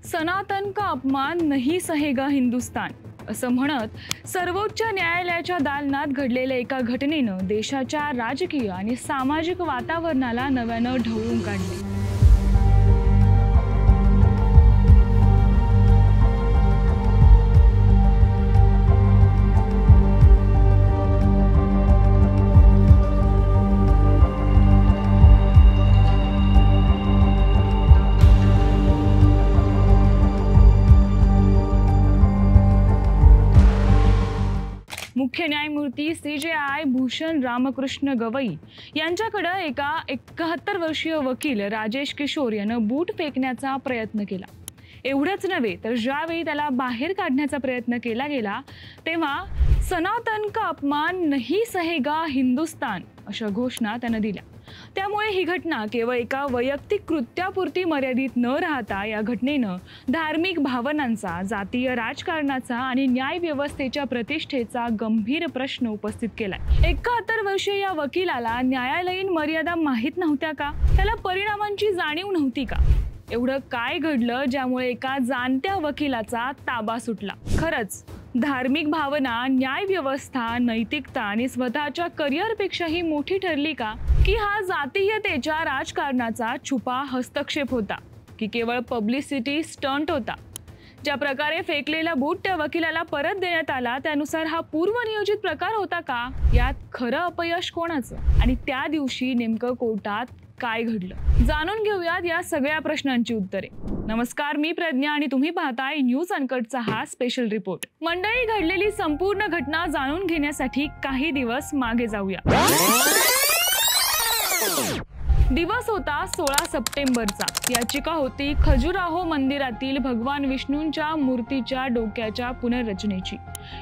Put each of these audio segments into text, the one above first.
सनातन का अपमान नहीं सहेगा हिंदुस्तान असं म्हणत सर्वोच्च न्यायालयाच्या दालनात घडलेल्या एका घटनेनं देशाच्या राजकीय आणि सामाजिक वातावरणाला नव्यानं ढवळून काढले। मुख्य न्यायमूर्ती CJI भूषण रामकृष्ण गवई यांच्याकडे एका 71 वर्षीय वकील राजेश किशोर यानं बूट फेकण्याचा प्रयत्न केला। एवढंच नव्हे तर ज्यावेळी त्याला बाहेर काढण्याचा प्रयत्न केला गेला तेव्हा सनातन का अपमान नहीं सहेगा हिंदुस्तान अशा घोषणा त्यानं दिल्या। त्यामुळे ही घटना केवळ एका वैयक्तिक कृत्यापुरती मर्यादित न राहता या घटनेनं धार्मिक भावनांचा, जातीय राजकारणाचा आणि न्याय व्यवस्थेच्या प्रतिष्ठेचा गंभीर प्रश्न उपस्थित केलाय। 71 वर्षीय या वकिलाला न्यायालयीन मर्यादा माहीत नव्हत्या का? त्याला परिणामांची जाणीव नव्हती का? एवढं काय घडलं ज्यामुळे एका जाणत्या वकिलाचा ताबा सुटला? खरंच धार्मिक भावना, न्याय व्यवस्था, नैतिकता आणि स्वतःच्या करिअरपेक्षाही मोठी ठरली का? की हा जातीयतेच्या राजकारणाचा छुपा हस्तक्षेप होता? की केवळ पब्लिसिटी स्टंट होता? ज्या प्रकारे फेकलेला बूट त्या वकिलाला परत देण्यात आला त्यानुसार हा पूर्वनियोजित प्रकार होता का? यात खरं अपयश कोणाचं आणि त्या दिवशी नेमकं कोर्टात काय घडलं? जाणून घेऊयात या सगळ्या प्रश्नांची उत्तरे। नमस्कार, मी प्रज्ञा आणि तुम्ही पाहताय न्यूज अनकटचा हा स्पेशल रिपोर्ट। मंडळी, घडलेली संपूर्ण घटना जाणून घेण्यासाठी काही दिवस मागे जाऊया। दिवस होता 16 सप्टेंबरचा। याचिका होती खजुराहो मंदिरातील भगवान विष्णूंच्या मूर्तीच्या डोक्याच्या पुनर्रचनेची।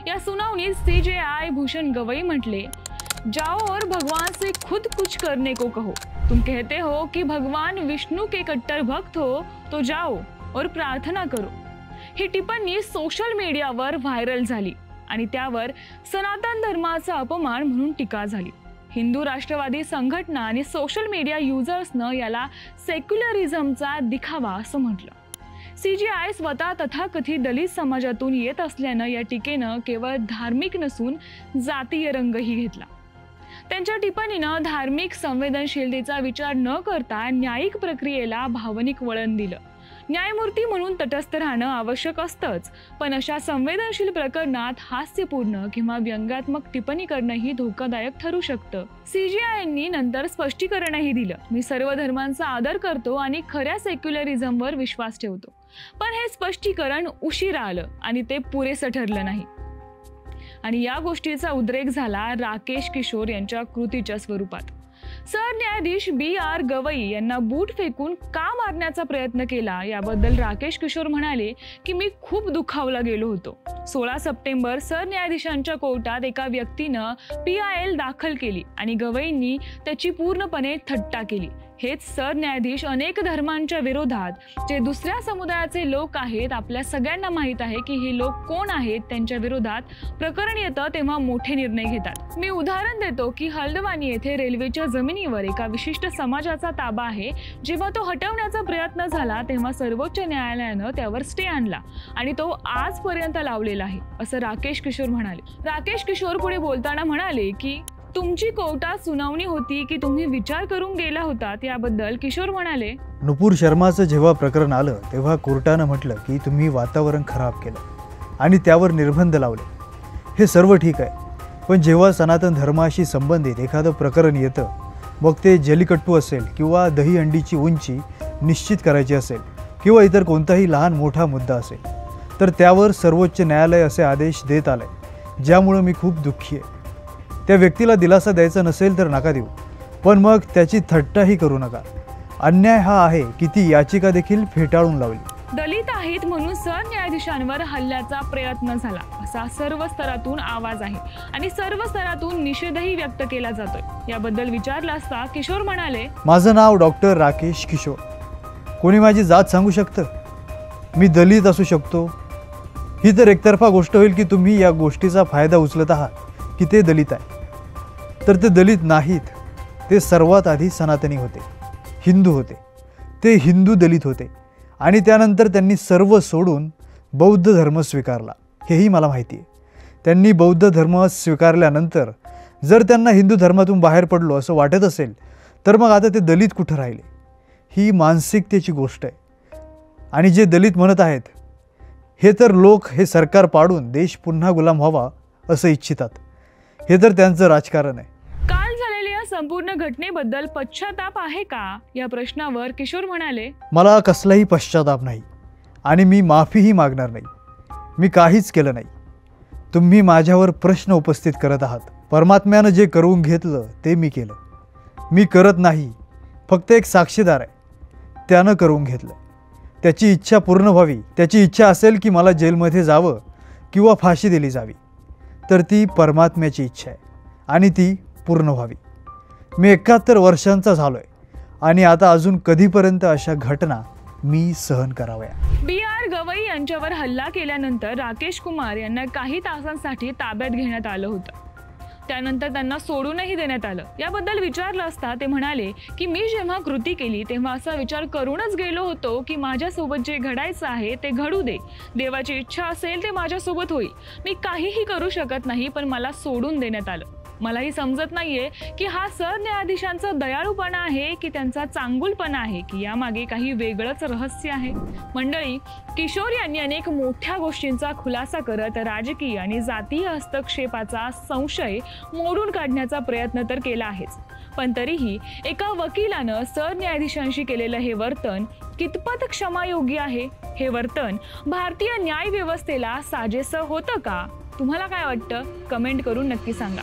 या सुनावणीत CJI भूषण गवई म्हटले, जाओ और भगवान से खुद कुछ करने को कहो। तुम कहते हो कि भगवान विष्णु के कट्टर भक्त हो तो जाओ और प्रार्थना करो। ही टिप्पणी सोशल मीडियावर व्हायरल झाली आणि त्यावर सनातन धर्माचा अपमान म्हणून टीका झाली। हिंदू राष्ट्रवादी संघटना आणि सोशल मीडिया युजर्सनं याला सेक्युलरिझमचा दिखावा असं म्हटलं। CJI स्वतः तथाकथित दलित समाजातून येत असल्यानं या टीकेनं केवळ धार्मिक नसून जातीय रंगही घेतला। त्यांच्या टिप्पणीनं धार्मिक संवेदनशीलतेचा विचार न करता न्यायिक प्रक्रियेला भावनिक वळण दिलं। न्यायमूर्ती म्हणून तटस्थ राहणं आवश्यक असतंच, पण अशा संवेदनशील प्रकरणात हास्यपूर्ण किंवा व्यंगात्मक टिप्पणी करणंही धोकादायक ठरू शकतं। CJIंनी नंतर स्पष्टीकरणही दिलं, मी सर्व धर्मांचा आदर करतो आणि खऱ्या सेक्युलरिझमवर विश्वास ठेवतो, पण हे स्पष्टीकरण उशिरा आलं आणि ते पुरेसं ठरलं नाही। आणि या गोष्टीचा उद्रेक झाला राकेश किशोर यांच्या कृतीच्या स्वरूपात। सरन्यायाधीश BR गवई यांना बूट फेकून का मारण्याचा प्रयत्न केला याबद्दल राकेश किशोर म्हणाले की मी खूप दुखावला गेलो होतो। 16 सप्टेंबर सरन्यायाधीशांच्या कोर्टात एका व्यक्तीनं PIL दाखल केली आणि गवईंनी त्याची पूर्णपणे थट्टा केली। हेच सरन्यायाधीश अनेक धर्मांच्या विरोधात, जे दुसऱ्या समुदायाचे लोक आहेत, आपल्या सगळ्यांना माहीत आहे की हे लोक कोण आहेत, त्यांच्या विरोधात प्रकरण येतं तेव्हा मोठे निर्णय घेतात। मी उदाहरण देतो की हल्द्वानी येथे रेल्वेच्या जमिनीवर एका विशिष्ट समाजाचा ताबा आहे। जेव्हा तो हटवण्याचा प्रयत्न झाला तेव्हा सर्वोच्च न्यायालयानं त्यावर स्टे आणला आणि तो आजपर्यंत लावलेला आहे असं राकेश किशोर म्हणाले। राकेश किशोर पुढे बोलताना म्हणाले की तुमची कोर्टात सुनावणी होती की तुम्ही विचार करून गेला होतात? याबद्दल किशोर म्हणाले, नुपूर शर्माचं जेव्हा प्रकरण आलं तेव्हा कोर्टानं म्हटलं की तुम्ही वातावरण खराब केलं आणि त्यावर निर्बंध लावले। हे सर्व ठीक आहे, पण जेव्हा सनातन धर्माशी संबंधित एखादं प्रकरण येतं, मग ते जल्लीकट्टू असेल किंवा दहीहंडीची उंची निश्चित करायची असेल किंवा इतर कोणताही लहान मोठा मुद्दा असेल, तर त्यावर सर्वोच्च न्यायालय असे आदेश देत आले, ज्यामुळे मी खूप दुःखी आहे। त्या व्यक्तीला दिलासा द्यायचा नसेल तर नका देऊ, पण मग त्याची थट्टाही करू नका। अन्याय हा आहे की ती याचिका देखील फेटाळून लावली। दलित आहेत म्हणून सरन्यायाधीशांवर हल्ल्याचा प्रयत्न झाला असा सर्व स्तरातून आवाज आहे आणि सर्व स्तरातून निषेधही व्यक्त केला जातोय। याबद्दल विचारलं असता किशोर म्हणाले, माझं नाव डॉक्टर राकेश किशोर। कोणी माझी जात सांगू शकतं? मी दलित असू शकतो? ही तर एकतर्फा गोष्ट होईल की तुम्ही या गोष्टीचा फायदा उचलत आहात की ते दलित आहे। तर ते दलित नाहीत, ते सर्वात आधी सनातनी होते, हिंदू होते। ते हिंदू दलित होते आणि त्यानंतर त्यांनी सर्व सोडून बौद्ध धर्म स्वीकारला, हेही मला माहिती आहे. त्यांनी बौद्ध धर्म स्वीकारल्यानंतर जर त्यांना हिंदू धर्मातून बाहेर पडलो असं वाटत असेल तर मग आता ते दलित कुठं राहिले? ही मानसिकतेची गोष्ट आहे. आणि जे दलित म्हणत आहेत हे तर लोक हे सरकार पाडून देश पुन्हा गुलाम व्हावा असं इच्छितात. हे तर त्यांचं राजकारण आहे. काल झालेल्या संपूर्ण घटनेबद्दल पश्चाताप आहे का, या प्रश्नावर किशोर म्हणाले, मला कसलाही पश्चाताप नाही आणि मी माफीही मागणार नाही. मी काहीच केलं नाही. तुम्ही माझ्यावर प्रश्न उपस्थित करत आहात. परमात्म्यानं जे करून घेतलं ते मी केलं. मी करत नाही, फक्त एक साक्षीदार आहे. त्यानं करून घेतलं. त्याची इच्छा पूर्ण व्हावी. त्याची इच्छा असेल की मला जेलमध्ये जावं किंवा फाशी दिली जावी तर ती परमात्म्याची इच्छा आहे आणि ती पूर्ण व्हावी. मी 71 वर्षांचा झालो आहे आणि आता अजून कधीपर्यंत अशा घटना मी सहन कराव्या. BR गवई यांच्यावर हल्ला केल्यानंतर राकेश कुमार यांना काही तासांसाठी ताब्यात घेण्यात आलं होतं. त्यानंतर त्यांना सोडूनही देण्यात आलं. याबद्दल विचारलं असता ते म्हणाले की मी जेव्हा कृती केली तेव्हा असा विचार करूनच गेलो होतो की माझ्यासोबत जे घडायचं आहे ते घडू दे. देवाची इच्छा असेल ते माझ्यासोबत होईल. मी काहीही करू शकत नाही, पण मला सोडून देण्यात आलं. मलाही समजत नाहीये की हा सरन्यायाधीशांचा दयाळूपणा आहे की त्यांचा चांगुलपणा आहे की यामागे काही वेगळंच रहस्य आहे. मंडळी, किशोर यांनी अनेक मोठ्या गोष्टींचा खुलासा करत राजकीय आणि जातीय हस्तक्षेपाचा संशय मोडून काढण्याचा प्रयत्न तर केला आहेच, पण तरीही एका वकिलानं सरन्यायाधीशांशी केलेलं हे वर्तन कितपत क्षमायोग्य आहे? हे वर्तन भारतीय न्याय व्यवस्थेला साजेसं होतं का? तुम्हाला काय वाटतं? कमेंट करून नक्की सांगा.